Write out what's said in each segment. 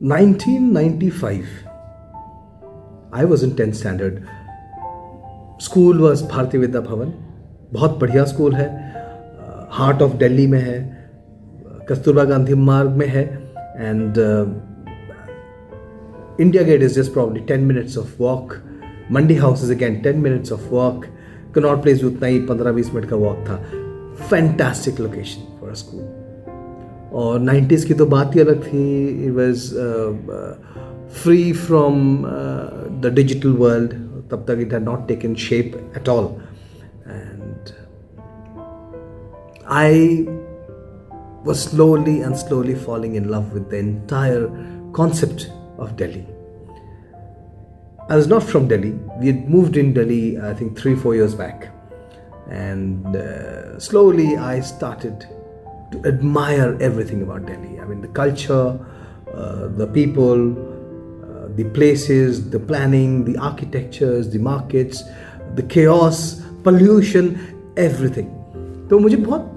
1995, I was in 10th standard. School was Bharatiya Vidya Bhavan. बहुत बढ़िया school है, हार्ट ऑफ दिल्ली में है, कस्तूरबा गांधी मार्ग में है, and India Gate is just probably 10 minutes of walk. Mandi House is again 10 minutes of walk. Connaught Place भी उतना ही 15-20 मिनट का वॉक था. Fantastic location for a school. और 90s की तो बात ही अलग थी. It was free from the digital world. तब तक it had not taken shape at all. And I was slowly and slowly falling in love with the entire concept of Delhi. I was not from Delhi. We had moved in Delhi, I think 3-4 years back. And slowly I started to admire everything about Delhi. I mean, the culture, the people, the places, the planning, the architectures, the markets, the chaos, pollution, everything. तो मुझे बहुत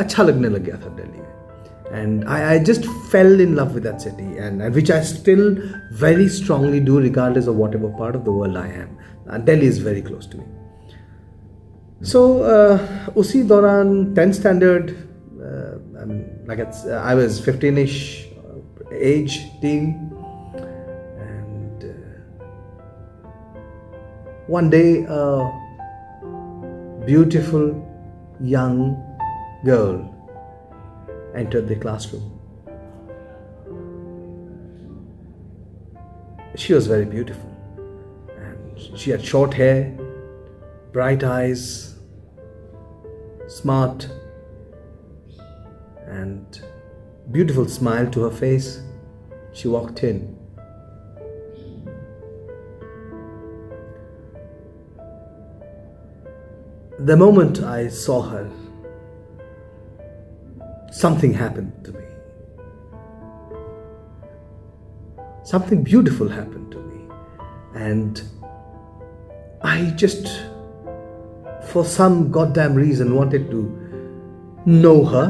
अच्छा लगने लग गया था दिल्ली में. And I just fell in love with that city, and which I still very strongly do regardless of whatever part of the world I am. Delhi is very close to me. So उसी दौरान 10th standard, I was 15ish age, teen, and one day a beautiful young girl entered the classroom. She was very beautiful, and she had short hair, bright eyes, smart, and beautiful smile to her face. She walked in. The moment I saw her, something happened to me. Something beautiful happened to me. And I just, for some goddamn reason, wanted to know her,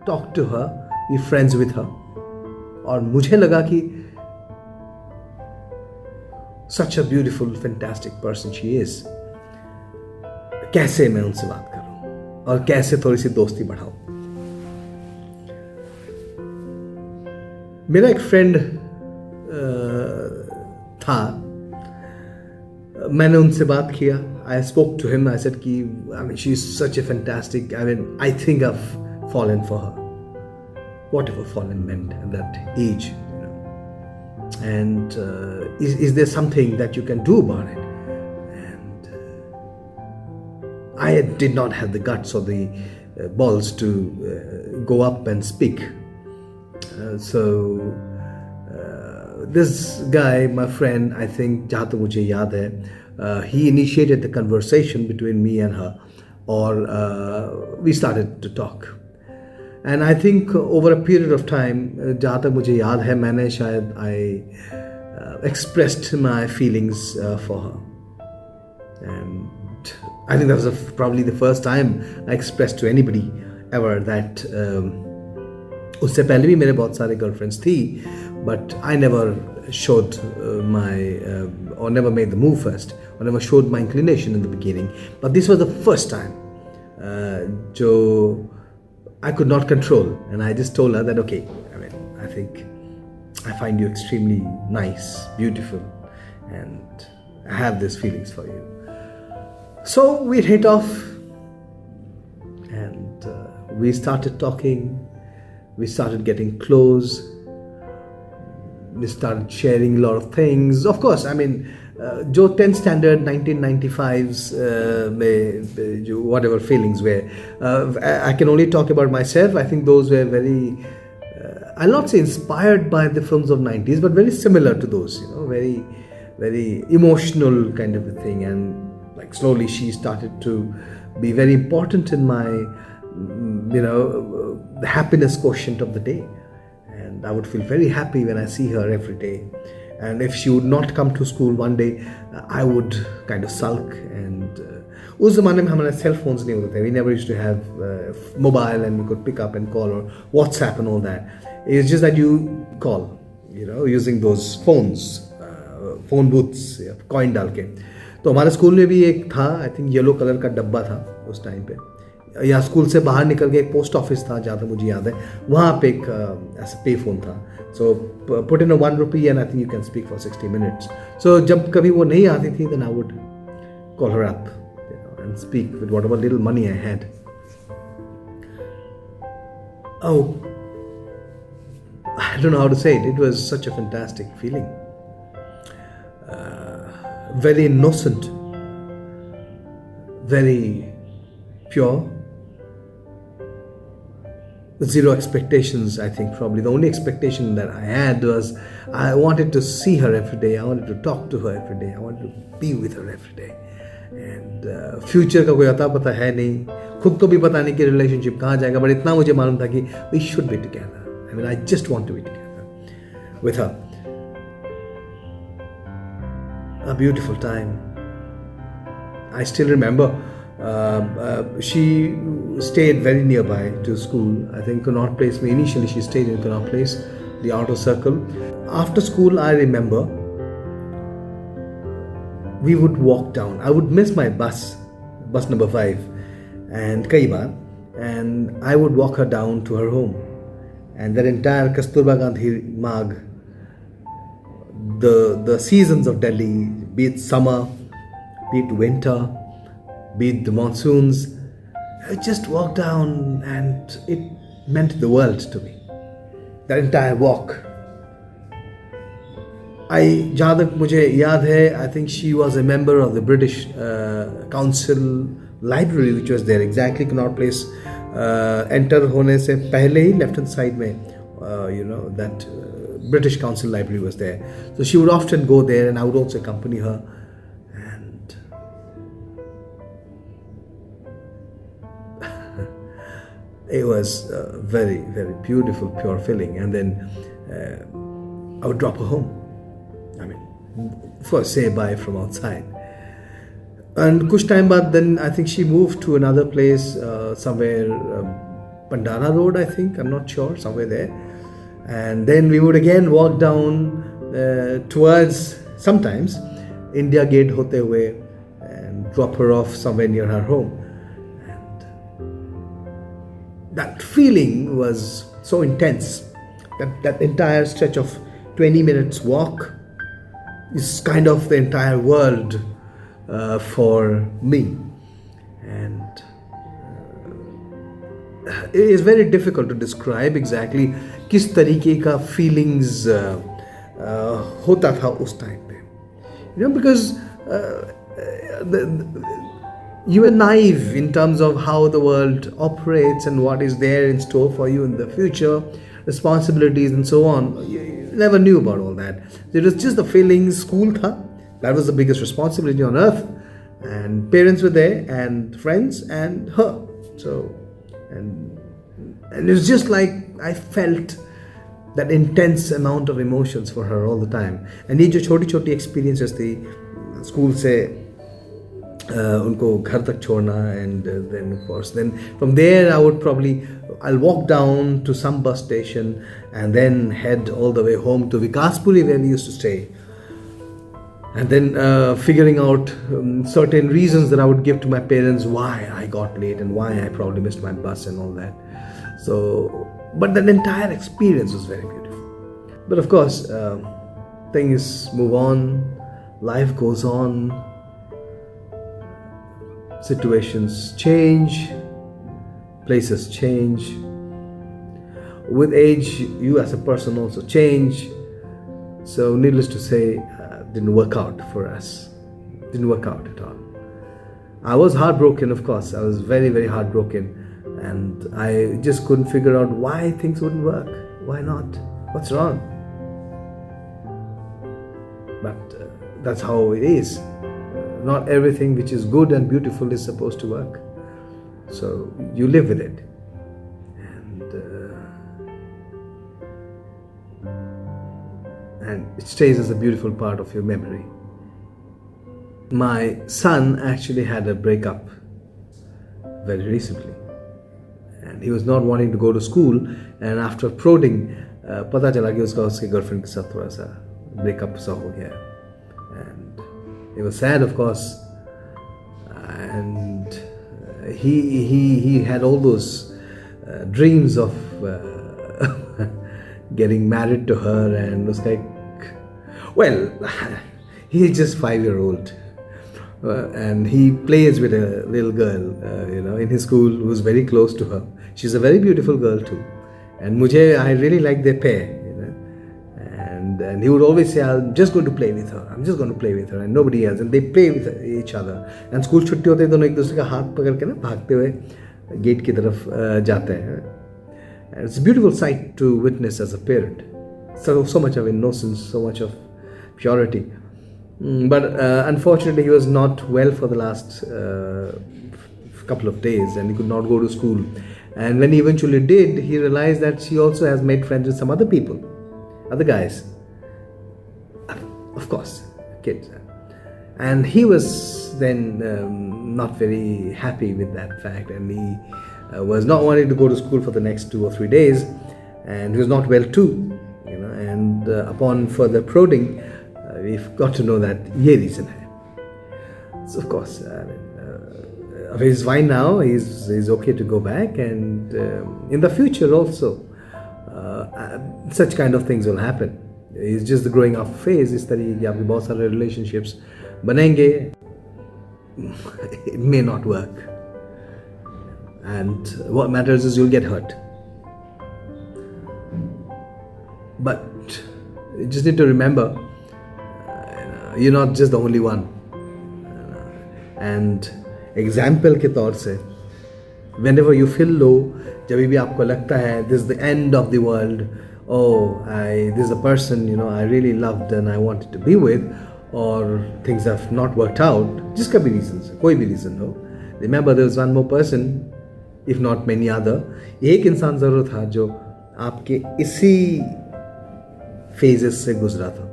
talk to her, be friends with her. और मुझे लगा कि such a beautiful, fantastic person she is. कैसे मैं उनसे बात करूं और कैसे थोड़ी सी दोस्ती बढ़ाऊं. मेरा एक फ्रेंड था. मैंने उनसे बात किया. I spoke to him. I said कि I mean she is such a fantastic, I mean I think I have fallen for her. Whatever fallen meant at that age, you know. And is there something that you can do about it? And I did not have the guts or the balls to go up and speak. So this guy, my friend, I think जहाँ तक मुझे याद है, he initiated the conversation between me and her, or we started to talk. And I think over a period of time, जहाँ तक मुझे याद है, मैंने शायद I expressed my feelings for her. And I think that was probably the first time I expressed to anybody ever that उससे पहले भी मेरे बहुत सारे girlfriends थी, but I never showed or never made the move first, or never showed my inclination in the beginning. But this was the first time जो I could not control, and I just told her that, okay, I mean, I think I find you extremely nice, beautiful, and I have these feelings for you. So we hit off, and we started talking. We started getting close. We started sharing a lot of things. Of course, I mean, जो 10th standard 1995s में जो whatever feelings were, I can only talk about myself. I think those were very, I'll not say inspired by the films of 90s, but very similar to those, you know, very, very emotional kind of a thing. And like slowly she started to be very important in my, you know, the happiness quotient of the day. And I would feel very happy when I see her every day. And if she would not come to school one day, I would kind of sulk. And उस ज़माने में हमारे cell phones नहीं होते थे. We never used to have mobile, and we could pick up and call, or WhatsApp and all that. It's just that you call, using those phone booths coin डाल के. तो हमारे स्कूल में भी एक था, आई थिंक येलो कलर का डब्बा था उस टाइम पे, या स्कूल से बाहर निकल के एक पोस्ट ऑफिस था जहाँ तक मुझे याद है, वहाँ पे एक ऐसा पे फोन था. So put in ₹1 and I think you can speak for 60 minutes. सो जब कभी वो नहीं आती थी, then I would call her up and speak with whatever little money I had. Oh, I don't know how to say it. It was such a fantastic feeling. Very innocent, very pure, with zero expectations. I think probably the only expectation that I had was I wanted to see her every day. I wanted to talk to her every day. I wanted to be with her every day. And future का कोई अता पता है नहीं, खुद को भी पता नहीं कि रिलेशनशिप कहाँ जाएगा, बट इतना मुझे मालूम था कि we should be together. I mean, I just want to be together with her. A beautiful time. I still remember she stayed very nearby to school. I think Connaught Place. Initially she stayed in Connaught Place, the outer circle. After school, I remember we would walk down. I would miss my bus number 5, and kai baar, and I would walk her down to her home. And that entire Kasturba Gandhi Marg, the seasons of Delhi, be it summer, be it winter, be it the monsoons, I just walked down and it meant the world to me. That entire walk. जहाँ तक मुझे याद है, I think she was a member of the British Council library which was there exactly Connaught Place. Enter होने से पहले ही left hand side में that British Council library was there. So she would often go there and I would also accompany her. And it was a very, very beautiful, pure feeling. And then I would drop her home. I mean, first say bye from outside. And kuch time baad, then I think she moved to another place, somewhere, Pandana Road, I think, I'm not sure, somewhere there. And then we would again walk down towards, sometimes, India Gate hote hue, and drop her off somewhere near her home. And that feeling was so intense. That entire stretch of 20 minutes walk is kind of the entire world for me. And it is very difficult to describe exactly किस तरीके का feelings होता था उस time पे, because you are naive in terms of how the world operates and what is there in store for you in the future, responsibilities and so on. You never knew about all that. It was just the feelings. School tha, that was the biggest responsibility on earth, and parents were there and friends and her. So and it's just like I felt that intense amount of emotions for her all the time. And ये जो छोटी-छोटी experiences थी, school से उनको घर तक छोड़ना, and then of course, then from there I'll walk down to some bus station and then head all the way home to Vikaspuri where we used to stay. And then figuring out certain reasons that I would give to my parents why I got late and why I probably missed my bus and all that. So, but that entire experience was very beautiful. But of course, things move on, life goes on, situations change, places change. With age, you as a person also change. So needless to say, didn't work out for us. Didn't work out at all. I was heartbroken, of course. I was very, very heartbroken. And I just couldn't figure out why things wouldn't work. Why not? What's wrong? But that's how it is. Not everything which is good and beautiful is supposed to work. So you live with it. And it stays as a beautiful part of your memory. My son actually had a breakup very recently. And he was not wanting to go to school. And after prodding पता चला कि उसका उसके girlfriend के साथ थोड़ा सा breakup सा हो गया, and it was sad of course, and he had all those dreams of getting married to her, and was like, well, he's just 5-year-old, and he plays with a little girl, in his school, who's very close to her. She's a very beautiful girl too, and I really like their pair, and he would always say, I'm just going to play with her, I'm just going to play with her, and nobody else, and they play with each other. And school छुट्टी होते दोनों एक दूसरे का हाथ पकड़ के ना भागते हुए गेट की तरफ जाते हैं. And it's a beautiful sight to witness as a parent. So much of innocence, so much of purity. But unfortunately, he was not well for the last couple of days, and he could not go to school. And when he eventually did, he realized that she also has made friends with some other people, other guys. Of course, kids. And he was then not very happy with that fact, and he was not wanting to go to school for the next 2 or 3 days, and he was not well too, and upon further prodding, we've got to know that ye reason hai. So of course, he's fine now, he's okay to go back, and in the future also such kind of things will happen. It's just the growing up phase. इस तरह की आपके बहुत सारे relationships बनेंगे, it may not work, and what matters is you'll get hurt. But you just need to remember, you're not just the only one. And example के तौर से, whenever you feel low, जब भी आपको लगता है this is the end of the world, this is a person I really loved and I wanted to be with, or things have not worked out, जिसका भी reason से, कोई भी reason हो, remember there was one more person, if not many other, एक इंसान ज़रूर था जो आपके इसी phases से गुजरा था,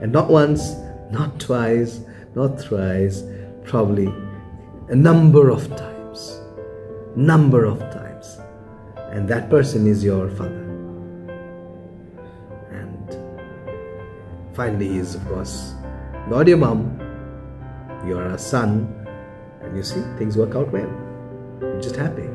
and not once, not twice, not thrice, probably a number of times, and that person is your father. And finally, he is, of course, not your mom, you're a son, and you see, things work out well. You're just happy.